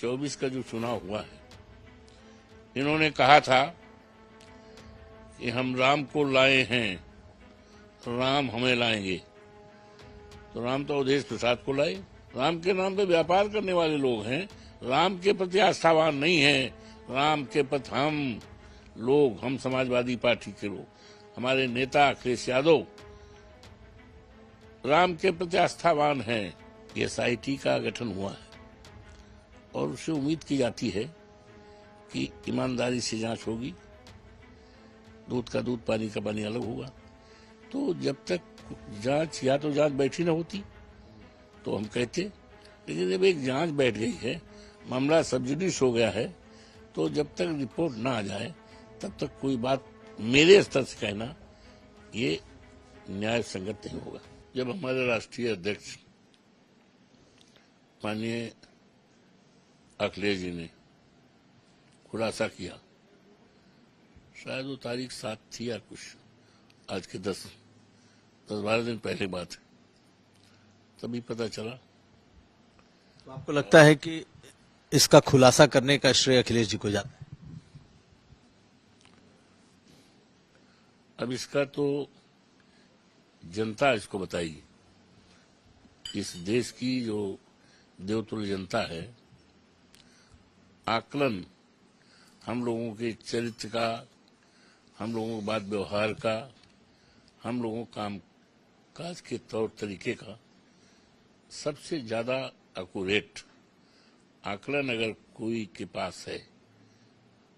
24 का जो चुनाव हुआ है, इन्होंने कहा था कि हम राम को लाए हैं, राम हमें लाएंगे। तो राम तो अवधेश प्रसाद को लाए। राम के नाम पे व्यापार करने वाले लोग हैं, राम के प्रति आस्थावान नहीं है। राम के प्रति हम समाजवादी पार्टी के लोग, हमारे नेता अखिलेश यादव राम के प्रति आस्थावान हैं। SIT का गठन हुआ है और उससे उम्मीद की जाती है कि ईमानदारी से जांच होगी, दूध का दूध पानी का पानी अलग होगा। तो जब तक जांच या तो जांच बैठी न होती तो हम कहते, लेकिन जब एक जांच बैठ गई है, मामला सब जुडिस हो गया है, तो जब तक रिपोर्ट ना आ जाए तब तक कोई बात मेरे स्तर से कहना ये न्याय संगत नहीं होगा। जब हमारे राष्ट्रीय अध्यक्ष माननीय अखिलेश जी ने खुलासा किया, शायद वो तारीख 7 थी या कुछ, आज के 10-12 दिन पहले बात है, तभी पता चला। तो आपको लगता है कि इसका खुलासा करने का श्रेय अखिलेश जी को जाता है? अब इसका तो जनता इसको बताएगी। इस देश की जो देवतुल्य जनता है, आकलन हम लोगों के चरित्र का, हम लोगों के बात व्यवहार का, हम लोगों काम काज के तौर तरीके का सबसे ज्यादा एक्यूरेट आकलन अगर कोई के पास है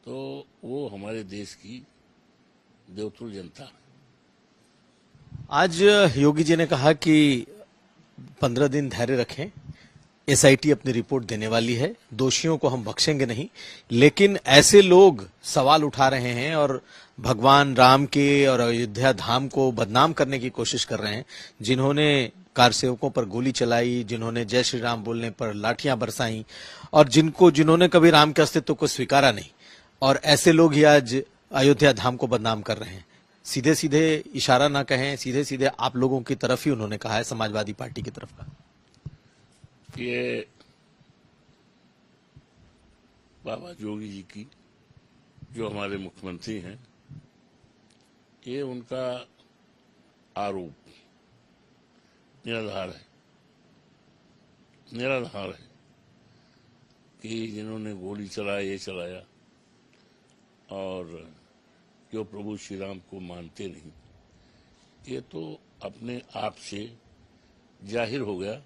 तो वो हमारे देश की देवतुल्य जनता है। आज योगी जी ने कहा कि 15 दिन धैर्य रखें, SIT अपनी रिपोर्ट देने वाली है, दोषियों को हम बख्शेंगे नहीं। लेकिन ऐसे लोग सवाल उठा रहे हैं और भगवान राम के और अयोध्या धाम को बदनाम करने की कोशिश कर रहे हैं, जिन्होंने कार सेवकों पर गोली चलाई, जिन्होंने जय श्री राम बोलने पर लाठियां बरसाई और जिन्होंने कभी राम के अस्तित्व को स्वीकारा नहीं, और ऐसे लोग ही आज अयोध्या धाम को बदनाम कर रहे हैं। सीधे सीधे इशारा ना कहें, सीधे सीधे आप लोगों की तरफ ही उन्होंने कहा है, समाजवादी पार्टी की तरफ का। ये बाबा योगी जी की जो हमारे मुख्यमंत्री हैं, ये उनका आरोप निराधार है कि जिन्होंने गोली चलाया, ये चलाया, और जो प्रभु श्री राम को मानते नहीं, ये तो अपने आप से जाहिर हो गया।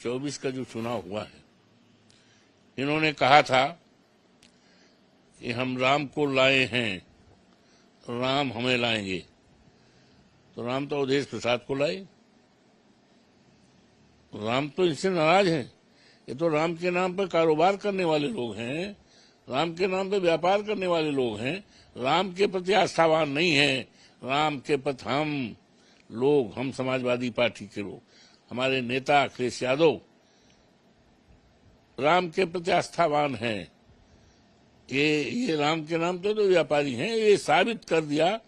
24 का जो चुनाव हुआ है, इन्होंने कहा था कि हम राम को लाए हैं, राम हमें लाएंगे। तो राम तो अवधेश प्रसाद को लाए। राम तो इनसे नाराज हैं। ये तो राम के नाम पर कारोबार करने वाले लोग हैं, राम के नाम पे व्यापार करने वाले लोग हैं, राम के प्रति आस्थावान नहीं है। राम के प्रति हम समाजवादी पार्टी के लोग, हमारे नेता अखिलेश यादव राम के प्रति आस्थावान हैं। ये राम के नाम तो व्यापारी हैं। ये साबित कर दिया।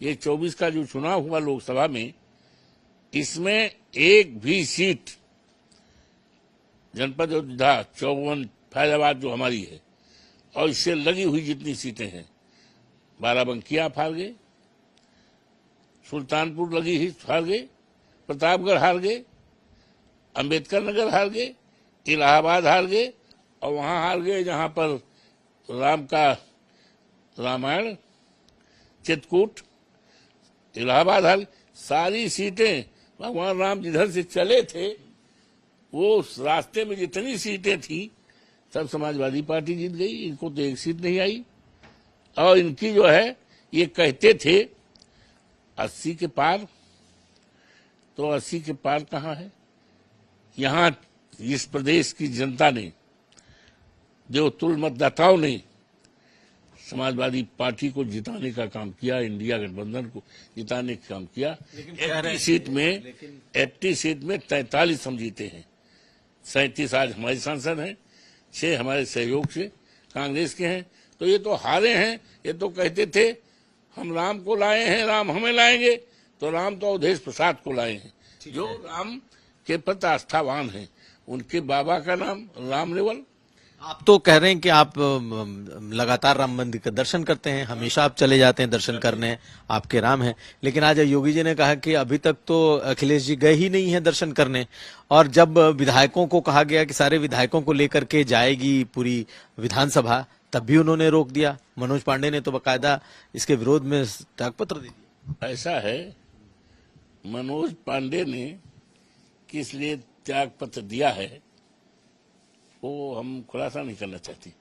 ये 24 का जो चुनाव हुआ लोकसभा में, इसमें एक भी सीट जनपद अयोध्या 54 फैजाबाद जो हमारी है और इससे लगी हुई जितनी सीटें हैं, बाराबंकी आप हार गए, सुल्तानपुर लगी ही हार गए, प्रतापगढ़ हार गए, अंबेडकर नगर हार गए, इलाहाबाद हार गए, और वहां हार गए जहां पर राम का रामायण, चित्रकूट, इलाहाबाद हार। सारी सीटें भगवान राम जिधर से चले थे, वो उस रास्ते में जितनी सीटें थी सब समाजवादी पार्टी जीत गई। इनको तो एक सीट नहीं आई। और इनकी जो है, ये कहते थे 80 के पार, तो 80 के पार कहाँ है? यहाँ इस प्रदेश की जनता ने, देवतुल्य मतदाताओं ने समाजवादी पार्टी को जिताने का काम किया, इंडिया गठबंधन को जिताने का काम किया। 80 सीट में 43 हम जीते हैं। 37 आज हमारे सांसद हैं, 6 हमारे सहयोग से कांग्रेस के हैं। तो ये तो हारे हैं। ये तो कहते थे हम राम को लाए हैं, राम हमें लाएंगे। तो राम तो अवधेश प्रसाद को लाए हैं, जो राम के प्रति आस्थावान हैं। उनके बाबा का नाम राम नेवल, आप तो कह रहे हैं कि आप लगातार राम मंदिर का दर्शन करते हैं, हमेशा आप चले जाते हैं दर्शन करने, आपके राम हैं। लेकिन आज योगी जी ने कहा कि अभी तक तो अखिलेश जी गए ही नहीं है दर्शन करने, और जब विधायकों को कहा गया कि सारे विधायकों को लेकर के जाएगी पूरी विधानसभा, तब भी उन्होंने रोक दिया। मनोज पांडे ने तो बकायदा इसके विरोध में त्याग पत्र दे दिया। ऐसा है, मनोज पांडे ने किस लिए त्याग पत्र दिया है वो हम खुलासा नहीं करना चाहते।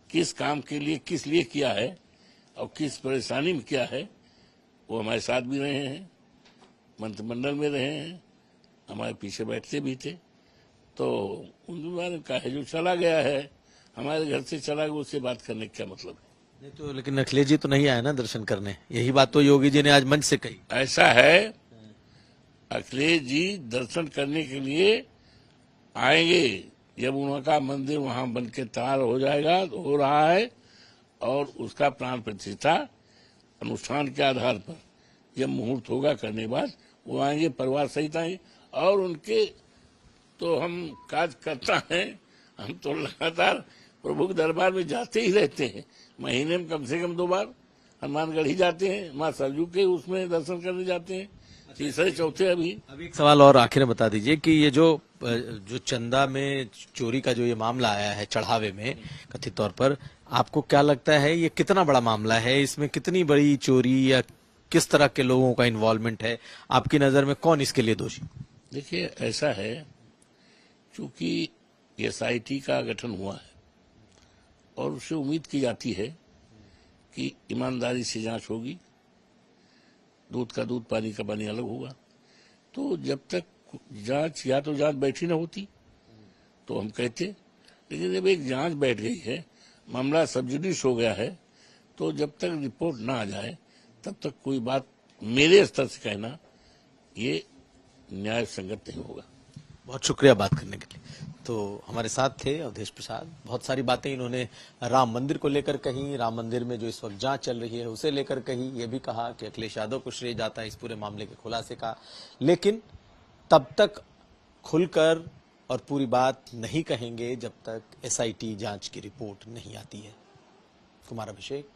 किस काम के लिए, किस लिए किया है और किस परेशानी में किया है, वो हमारे साथ भी रहे हैं, मंत्रिमंडल में रहे हैं, हमारे पीछे बैठते भी थे। तो उनके बारे में कहा है, जो चला गया है हमारे घर से चला गया, उससे बात करने का क्या मतलब है। नहीं तो लेकिन अखिलेश जी तो नहीं आए ना दर्शन करने, यही बात तो योगी जी ने आज मंच से कही। ऐसा है, अखिलेश जी दर्शन करने के लिए आएंगे जब उनका मंदिर वहां बन के तैयार हो जाएगा, हो रहा है, और उसका प्राण प्रतिष्ठा अनुष्ठान के आधार पर जब मुहूर्त होगा करने के बाद वो आएंगे, परिवार सहित आएंगे। और उनके तो हम कार्यकर्ता हैं, हम तो लगातार प्रभु के दरबार में जाते ही रहते हैं, महीने में कम से कम 2 बार हनुमानगढ़ ही जाते हैं, माँ सरजू के उसमें दर्शन करने जाते हैं, तीसरे चौथे। अभी एक सवाल और आखिर में बता दीजिए कि ये जो चंदा में चोरी का जो ये मामला आया है चढ़ावे में कथित तौर पर, आपको क्या लगता है ये कितना बड़ा मामला है, इसमें कितनी बड़ी चोरी या किस तरह के लोगों का इन्वॉल्वमेंट है, आपकी नजर में कौन इसके लिए दोषी? देखिए, ऐसा है, चूंकि SIT का गठन हुआ है और उससे उम्मीद की जाती है कि ईमानदारी से जांच होगी, दूध का दूध पानी का पानी अलग होगा। तो जब तक जांच, या तो जांच बैठी ना होती तो हम कहते, लेकिन जब एक जांच बैठ गई है, मामला सबजुडिस हो गया है, तो जब तक रिपोर्ट ना आ जाए तब तक कोई बात मेरे स्तर से कहना ये न्याय संगत नहीं होगा। बहुत शुक्रिया बात करने के लिए। तो हमारे साथ थे अवधेश प्रसाद, बहुत सारी बातें इन्होंने राम मंदिर को लेकर कही, राम मंदिर में जो इस वक्त जांच चल रही है उसे लेकर कही, ये भी कहा कि अखिलेश यादव को श्रेय जाता है इस पूरे मामले के खुलासे का, लेकिन तब तक खुलकर और पूरी बात नहीं कहेंगे जब तक SIT जांच की रिपोर्ट नहीं आती है। कुमार अभिषेक,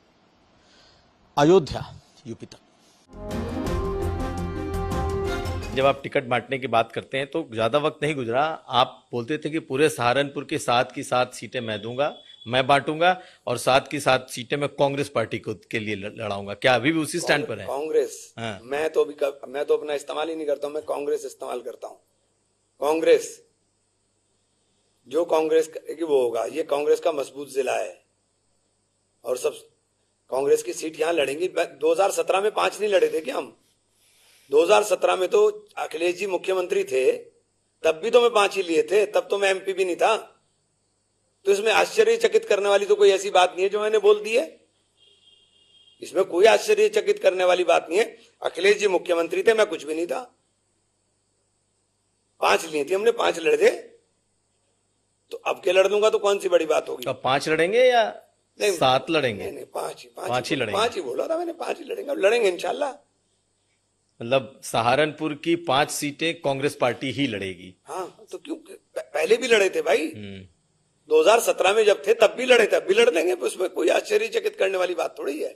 अयोध्या, यूपी तक। जब आप टिकट बांटने की बात करते हैं तो ज्यादा वक्त नहीं गुजरा, आप बोलते थे कि पूरे सहारनपुर की 7 की 7 सीटें मैं दूंगा, मैं बांटूंगा, और 7 की 7 सीटें मैं कांग्रेस पार्टी को के लिए लड़ाऊंगा। क्या अभी भी उसी स्टैंड पर है? कांग्रेस, हाँ। मैं तो अपना इस्तेमाल ही नहीं करता हूं, मैं कांग्रेस इस्तेमाल करता हूं। कांग्रेस, जो कांग्रेस की वो होगा। ये कांग्रेस का मजबूत जिला है और सब कांग्रेस की सीट यहां लड़ेंगी। 2017 में 5 नहीं लड़े थे क्या हम? 2017 में तो अखिलेश जी मुख्यमंत्री थे, तब भी तो मैं 5 ही लिए थे, तब तो मैं MP भी नहीं था। तो इसमें आश्चर्यचकित करने वाली तो कोई ऐसी बात नहीं है जो मैंने बोल दी है, इसमें कोई आश्चर्यचकित करने वाली बात नहीं है। अखिलेश जी मुख्यमंत्री थे, मैं कुछ भी नहीं था, 5 लिए थी हमने, 5 लड़े थे, तो अब के लड़ दूंगा तो कौन सी बड़ी बात होगी। अब 5 लड़ेंगे या 7 लड़ेंगे? नहीं, 5 ही लड़ेंगे। 5 ही बोला था मैंने, 5 ही लड़ेंगे, अब लड़ेंगे इंशाल्लाह। मतलब सहारनपुर की 5 सीटें कांग्रेस पार्टी ही लड़ेगी। हाँ, तो क्यों, पहले भी लड़े थे भाई, 2017 में जब थे तब भी लड़े थे, अब भी लड़ देंगे, उसमें कोई आश्चर्यचकित करने वाली बात थोड़ी है।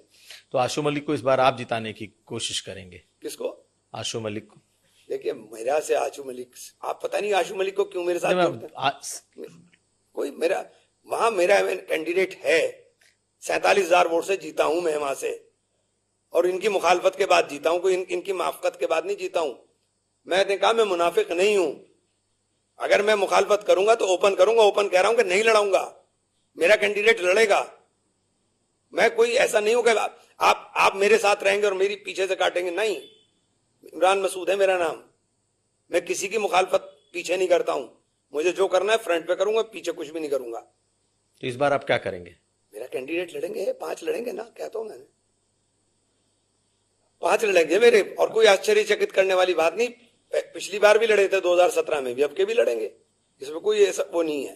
तो आशु मलिक को इस बार आप जिताने की कोशिश करेंगे? किसको? आशु मलिक को। देखिए, मेरा से आशु मलिक, आप पता नहीं आशु मलिक को क्यों मेरे साथ जोड़ते हैं। कोई मेरा वहां मेरा कैंडिडेट है, 47,000 वोट से जीता हूं मैं वहां से, और इनकी मुखालफत के बाद जीता हूं, कोई इनकी माफकत के बाद नहीं जीता हूं। मैंने कहा मैं मुनाफिक नहीं हूं, अगर मैं मुखालफत करूंगा तो ओपन करूंगा, ओपन कह रहा हूं कि नहीं लड़ाऊंगा, मेरा कैंडिडेट लड़ेगा। मैं कोई ऐसा नहीं हूं कि आप मेरे साथ रहेंगे और मेरी पीछे से काटेंगे, नहीं। इमरान मसूद है मेरा नाम, मैं किसी की मुखालफत पीछे नहीं करता हूं, मुझे जो करना है फ्रंट पे करूंगा, पीछे कुछ भी नहीं करूंगा। तो इस बार आप क्या करेंगे? मेरा कैंडिडेट लड़ेंगे, 5 लड़ेंगे ना, कहता हूं मैंने, 5 लड़ेंगे मेरे, और कोई आश्चर्यचकित करने वाली बात नहीं। पिछली बार भी लड़े थे 2017 में भी, अब के भी लड़ेंगे, इसमें कोई ऐसा वो नहीं है।